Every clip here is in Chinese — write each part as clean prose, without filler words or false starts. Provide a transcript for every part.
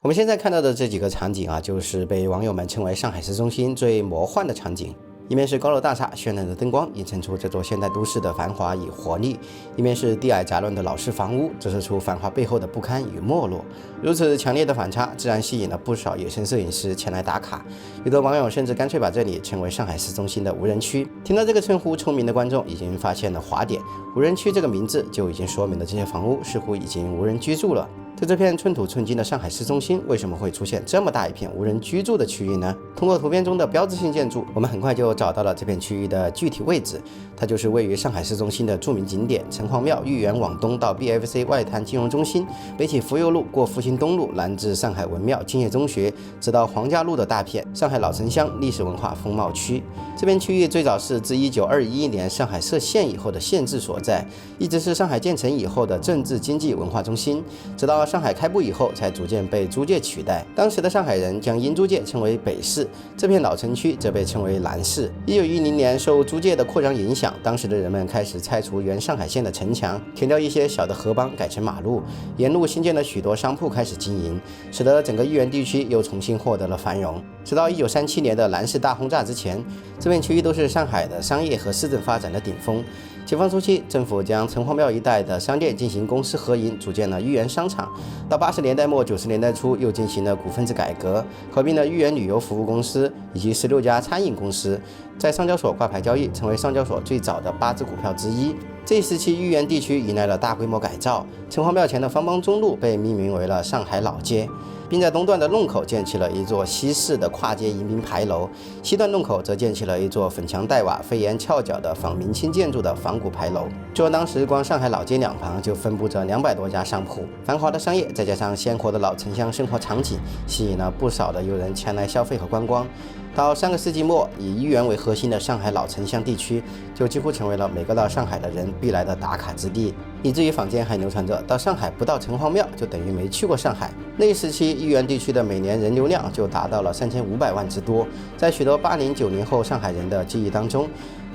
我们现在看到的这几个场景啊，就是被网友们称为上海市中心最魔幻的场景。一面是高楼大厦绚烂的灯光，映衬出这座现代都市的繁华与活力；一面是低矮杂乱的老式房屋，折射出繁华背后的不堪与没落。如此强烈的反差，自然吸引了不少野生摄影师前来打卡。有的网友甚至干脆把这里称为上海市中心的无人区。听到这个称呼，聪明的观众已经发现了滑点。无人区这个名字就已经说明了这些房屋似乎已经无人居住了。在这片寸土寸金的上海市中心，为什么会出现这么大一片无人居住的区域呢？通过图片中的标志性建筑，我们很快就找到了这片区域的具体位置。它就是位于上海市中心的著名景点城隍庙，豫园往东到 BFC 外滩金融中心，北起福佑路，过复兴东路，南至上海文庙、敬业中学，直到黄家路的大片上海老城乡历史文化风貌区。这片区域最早是自1921年上海设县以后的县治所在，一直是上海建成以后的政治、经济、文化中心，直到上海开埠以后才逐渐被租界取代。当时的上海人将英租界称为北市，这片老城区则被称为南市。1910年受租界的扩张影响，当时的人们开始拆除原上海县的城墙，填掉一些小的河浜，改成马路，沿路新建了许多商铺开始经营，使得整个豫园地区又重新获得了繁荣。直到1937年的南市大轰炸之前，这片区域都是上海的商业和市政发展的顶峰。解放初期，政府将城隍庙一带的商店进行公私合营，组建了豫园商场。到80年代末、90年代初，又进行了股份制改革，合并了豫园旅游服务公司以及16家餐饮公司，在上交所挂牌交易，成为上交所最早的8只股票之一。这一时期，豫园地区迎来了大规模改造，城隍庙前的方帮中路被命名为了上海老街，并在东段的弄口建起了一座西式的跨街迎宾牌楼，西段弄口则建起了一座粉墙黛瓦、飞檐翘角的仿明清建筑的仿古牌楼。就说当时光上海老街两旁就分布着200多家商铺，繁华的商业再加上鲜活的老城乡生活场景，吸引了不少的游人前来消费和观光。到上个世纪末，以豫园为核心的上海老城乡地区就几乎成为了每个到上海的人必来的打卡之地，以至于坊间还流传着到上海不到城隍庙就等于没去过上海。那一时期，豫园地区的每年人流量就达到了3500万之多。在许多80、90后上海人的记忆当中，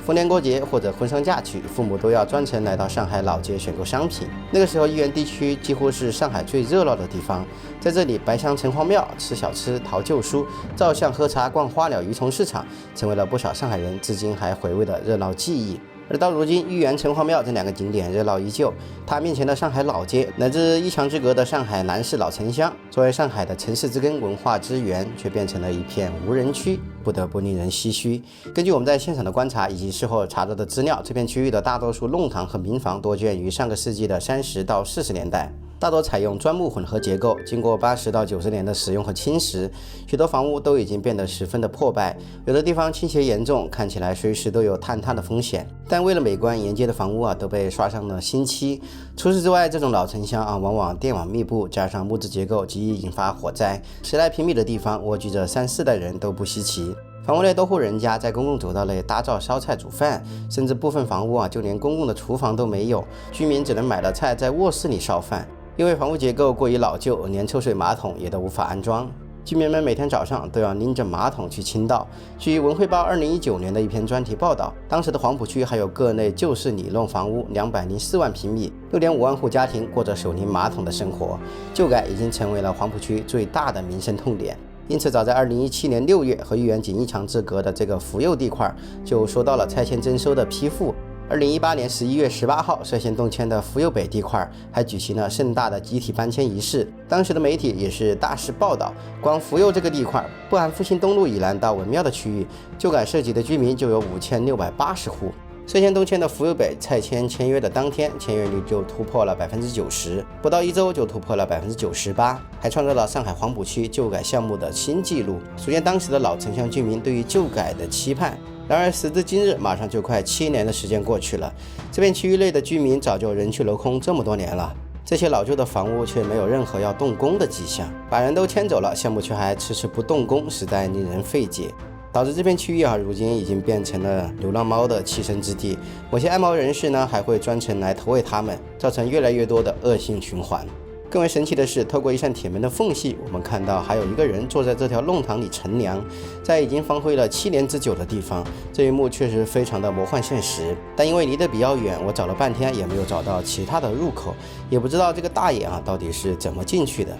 逢年过节或者婚丧嫁娶，父母都要专程来到上海老街选购商品。那个时候，豫园地区几乎是上海最热闹的地方。在这里，白香城隍庙、吃小吃、淘旧书、照相、喝茶、逛花鸟鱼虫市场，成为了不少上海人至今还回味的热闹记忆。而到如今，豫园城隍庙这2个景点热闹依旧，它面前的上海老街，乃至一墙之隔的上海南市老城乡，作为上海的城市之根、文化之源，却变成了一片无人区，不得不令人唏嘘。根据我们在现场的观察以及事后查到的资料，这片区域的大多数弄堂和民房多建于上个世纪的30到40年代。大多采用砖木混合结构，经过80到90年的使用和侵蚀，许多房屋都已经变得十分的破败，有的地方倾斜严重，看起来随时都有坍塌的风险。但为了美观，沿街的房屋都被刷上了新漆。除此之外，这种老城乡往往电网密布，加上木质结构，极易引发火灾。10来平米的地方蜗居着3、4代人都不稀奇。房屋内多户人家在公共走道内搭灶烧菜煮饭，甚至部分房屋就连公共的厨房都没有，居民只能买了菜在卧室里烧饭。因为房屋结构过于老旧，连抽水马桶也都无法安装，居民们每天早上都要拎着马桶去倾倒。据文汇报2019年的一篇专题报道，当时的黄浦区还有个内旧式里弄房屋204万平米，6.5万户家庭过着手拎马桶的生活，旧改已经成为了黄浦区最大的民生痛点。因此，早在2017年6月，和豫园仅1墙之隔的这个福佑地块就收到了拆迁征收的批复。2018年11月18号，率先动迁的福佑北地块还举行了盛大的集体搬迁仪式。当时的媒体也是大肆报道，光福佑这个地块，不含复兴东路以南到文庙的区域，旧改涉及的居民就有5680户。率先动迁的福佑北拆迁签约的当天，签约率就突破了90%，不到1周就突破了98%，还创造了上海黄浦区旧改项目的新纪录，足见当时的老城乡居民对于旧改的期盼。然而时至今日，马上就快7年的时间过去了，这片区域内的居民早就人去楼空这么多年了，这些老旧的房屋却没有任何要动工的迹象，把人都迁走了，项目却还迟迟不动工，实在令人费解，导致这片区域如今已经变成了流浪猫的栖身之地。某些爱猫人士还会专程来投喂它们，造成越来越多的恶性循环。更为神奇的是，透过一扇铁门的缝隙，我们看到还有一个人坐在这条弄堂里乘凉，在已经荒废了7年之久的地方。这一幕确实非常的魔幻现实，但因为离得比较远，我找了半天也没有找到其他的入口，也不知道这个大爷到底是怎么进去的。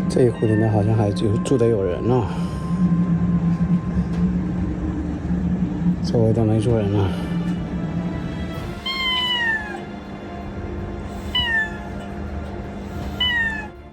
这一户里面好像还住的有人呢，周围都没住人了。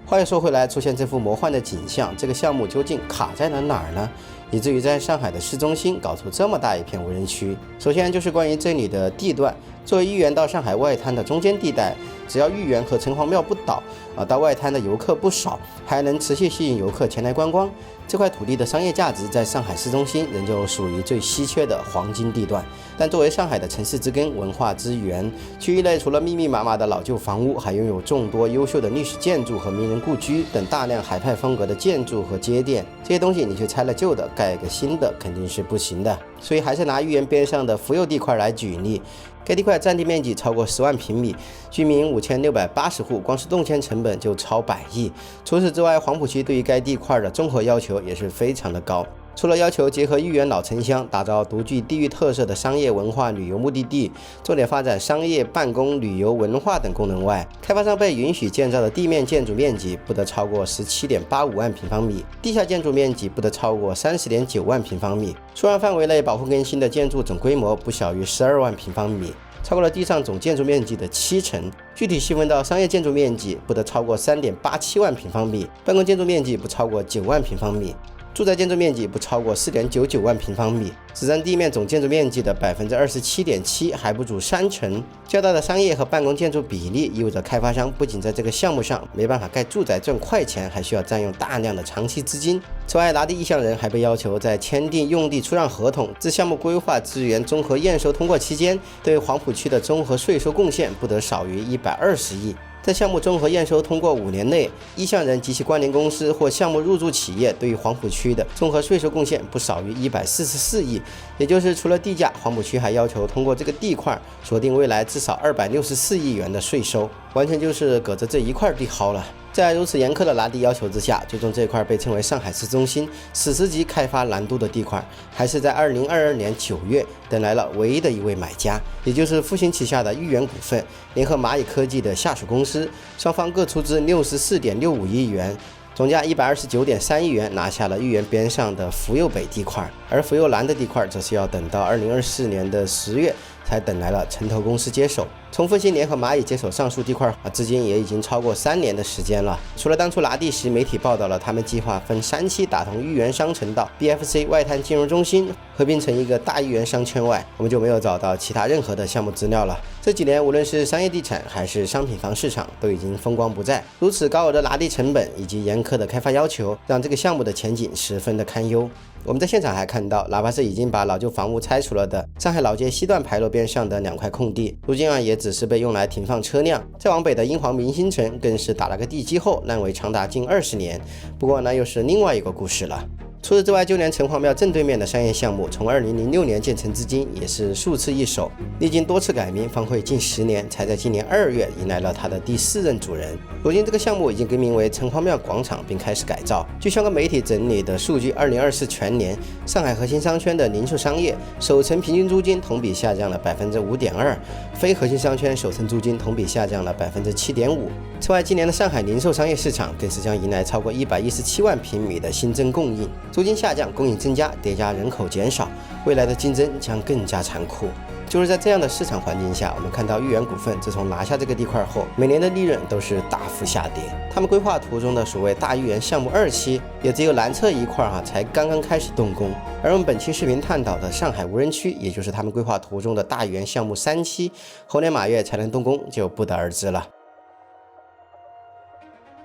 话又说回来，出现这幅魔幻的景象，这个项目究竟卡在了哪儿呢？以至于在上海的市中心搞出这么大一片无人区。首先就是关于这里的地段，作为豫园到上海外滩的中间地带，只要豫园和城隍庙不倒，到外滩的游客不少，还能持续吸引游客前来观光。这块土地的商业价值在上海市中心仍旧属于最稀缺的黄金地段。但作为上海的城市之根、文化之源，区域内除了密密麻麻的老旧房屋，还拥有众多优秀的历史建筑和名人故居等大量海派风格的建筑和街店。这些东西你去拆了旧的，盖个新的肯定是不行的。所以还是拿豫园边上的福佑地块来举例。该地块占地面积超过10万平米，居民5680户，光是动迁成本就超100亿。除此之外，黄浦区对于该地块的综合要求也是非常的高。除了要求结合豫园老城乡，打造独具地域特色的商业文化旅游目的地，重点发展商业、办公、旅游、文化等功能外，开发商被允许建造的地面建筑面积不得超过17.85万平方米，地下建筑面积不得超过30.9万平方米，书院范围内保护更新的建筑总规模不小于12万平方米，超过了地上总建筑面积的70%。具体细分到商业建筑面积不得超过3.87万平方米，办公建筑面积不超过9万平方米，住宅建筑面积不超过4.99万平方米，只占地面总建筑面积的27.7%，还不足30%。较大的商业和办公建筑比例，意味着开发商不仅在这个项目上没办法盖住宅赚快钱，还需要占用大量的长期资金。此外，拿地意向人还被要求在签订用地出让合同至项目规划资源综合验收通过期间，对黄浦区的综合税收贡献不得少于120亿。在项目综合验收通过5年内，意向人及其关联公司或项目入驻企业对于黄浦区的综合税收贡献不少于144亿。也就是除了地价，黄浦区还要求通过这个地块锁定未来至少264亿元的税收，完全就是搁着这一块地薅了。在如此严苛的拿地要求之下，最终这块被称为上海市中心史诗级开发难度的地块，还是在2022年9月等来了唯一的一位买家，也就是复兴旗下的豫园股份联合蚂蚁科技的下属公司，双方各出资64.65亿元，总价129.3亿元拿下了豫园边上的福佑北地块，而福佑南的地块则是要等到2024年的10月才等来了城投公司接手。从复兴联合蚂蚁接手上述地块至今也已经超过3年的时间了。除了当初拿地时媒体报道了他们计划分3期打通豫园商城到 BFC 外滩金融中心合并成一个大豫园商圈外，我们就没有找到其他任何的项目资料了。这几年无论是商业地产还是商品房市场都已经风光不再，如此高额的拿地成本以及严苛的开发要求，让这个项目的前景十分的堪忧。我们在现场还看到，哪怕是已经把老旧房屋拆除了的上海老街西段牌楼边上的2块空地，如今也只是被用来停放车辆。再往北的英皇明星城更是打了个地基后烂尾长达近20年。不过那又是另外一个故事了。除此之外，就连城隍庙正对面的商业项目，从2006年建成至今也是数次易手，历经多次改名，方会近10年，才在今年2月迎来了他的第4任主人。如今这个项目已经更名为城隍庙广场，并开始改造。据香港媒体整理的数据，2024全年上海核心商圈的零售商业首层平均租金同比下降了5.2%，非核心商圈首层租金同比下降了7.5%。此外，今年的上海零售商业市场更是将迎来超过117万平米的新增供应，租金下降，供应增加，叠加人口减少，未来的竞争将更加残酷。就是在这样的市场环境下，我们看到豫园股份自从拿下这个地块后，每年的利润都是大幅下跌。他们规划图中的所谓大豫园项目2期，也只有南侧一块才刚刚开始动工。而我们本期视频探讨的上海无人区，也就是他们规划图中的大豫园项目3期，后年马月才能动工，就不得而知了。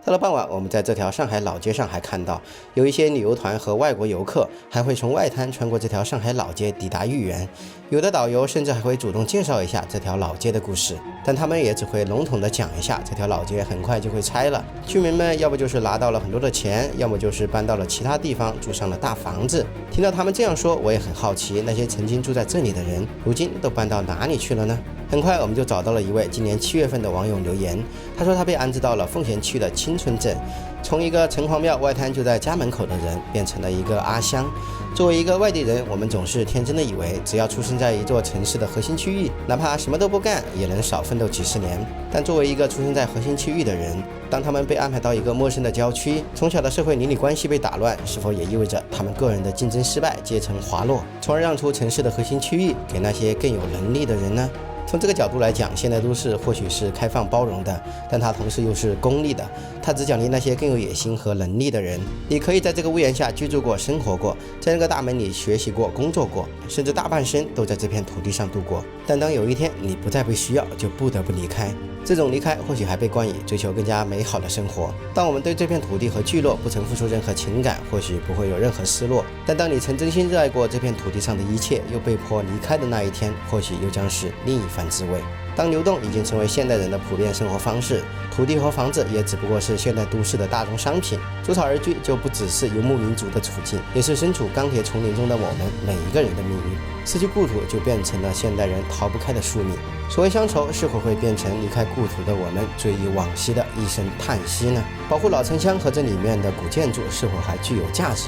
到了傍晚，我们在这条上海老街上还看到有一些旅游团和外国游客还会从外滩穿过这条上海老街抵达豫园，有的导游甚至还会主动介绍一下这条老街的故事，但他们也只会笼统的讲一下这条老街很快就会拆了，居民们要不就是拿到了很多的钱，要么就是搬到了其他地方住上了大房子。听到他们这样说，我也很好奇，那些曾经住在这里的人如今都搬到哪里去了呢？很快我们就找到了一位今年7月份的网友留言，他说他被安置到了奉贤区的青新村镇，从一个城隍庙外滩就在家门口的人，变成了一个阿乡。作为一个外地人，我们总是天真的以为，只要出生在一座城市的核心区域，哪怕什么都不干，也能少奋斗几十年。但作为一个出生在核心区域的人，当他们被安排到一个陌生的郊区，从小的社会邻里关系被打乱，是否也意味着他们个人的竞争失败，阶层滑落，从而让出城市的核心区域给那些更有能力的人呢？从这个角度来讲，现代都市或许是开放包容的，但它同时又是功利的。它只奖励那些更有野心和能力的人。你可以在这个屋檐下居住过、生活过，在那个大门里学习过、工作过，甚至大半生都在这片土地上度过。但当有一天你不再被需要，就不得不离开。这种离开或许还被冠以追求更加美好的生活。当我们对这片土地和聚落不曾付出任何情感，或许不会有任何失落。但当你曾真心热爱过这片土地上的一切，又被迫离开的那一天，或许又将是另一番滋味。当流动已经成为现代人的普遍生活方式，土地和房子也只不过是现代都市的大宗商品。筑巢而居就不只是游牧民族的处境，也是身处钢铁丛林中的我们每一个人的命运。失去故土就变成了现代人逃不开的宿命。所谓乡愁，是否会变成离开故土的我们追忆往昔的一声叹息呢？保护老城乡和这里面的古建筑是否还具有价值？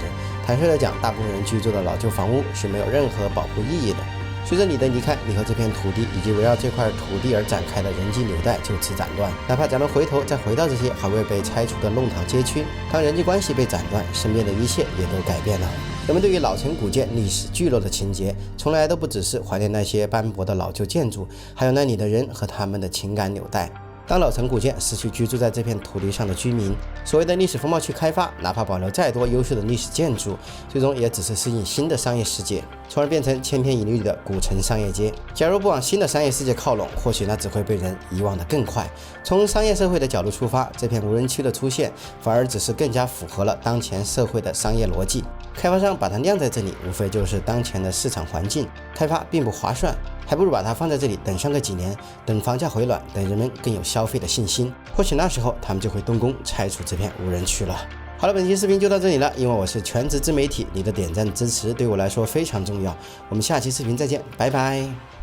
坦率地讲，大部分人居住的老旧房屋是没有任何保护意义的。随着你的离开，你和这片土地以及围绕这块土地而展开的人际纽带就此斩断。哪怕咱们回头再回到这些还未被拆除的弄堂街区，当人际关系被斩断，身边的一切也都改变了。人们对于老城古建、历史聚落的情结，从来都不只是怀念那些斑驳的老旧建筑，还有那里的人和他们的情感纽带。当老城古建失去居住在这片土地上的居民，所谓的历史风貌区开发，哪怕保留再多优秀的历史建筑，最终也只是适应新的商业世界，从而变成千篇一律的古城商业街。假如不往新的商业世界靠拢，或许那只会被人遗忘得更快。从商业社会的角度出发，这片无人区的出现，反而只是更加符合了当前社会的商业逻辑。开发商把它晾在这里，无非就是当前的市场环境，开发并不划算，还不如把它放在这里，等上个几年，等房价回暖，等人们更有消费的信心，或许那时候他们就会动工拆除这片无人区了。好了，本期视频就到这里了。因为我是全职自媒体，你的点赞支持对我来说非常重要。我们下期视频再见，拜拜。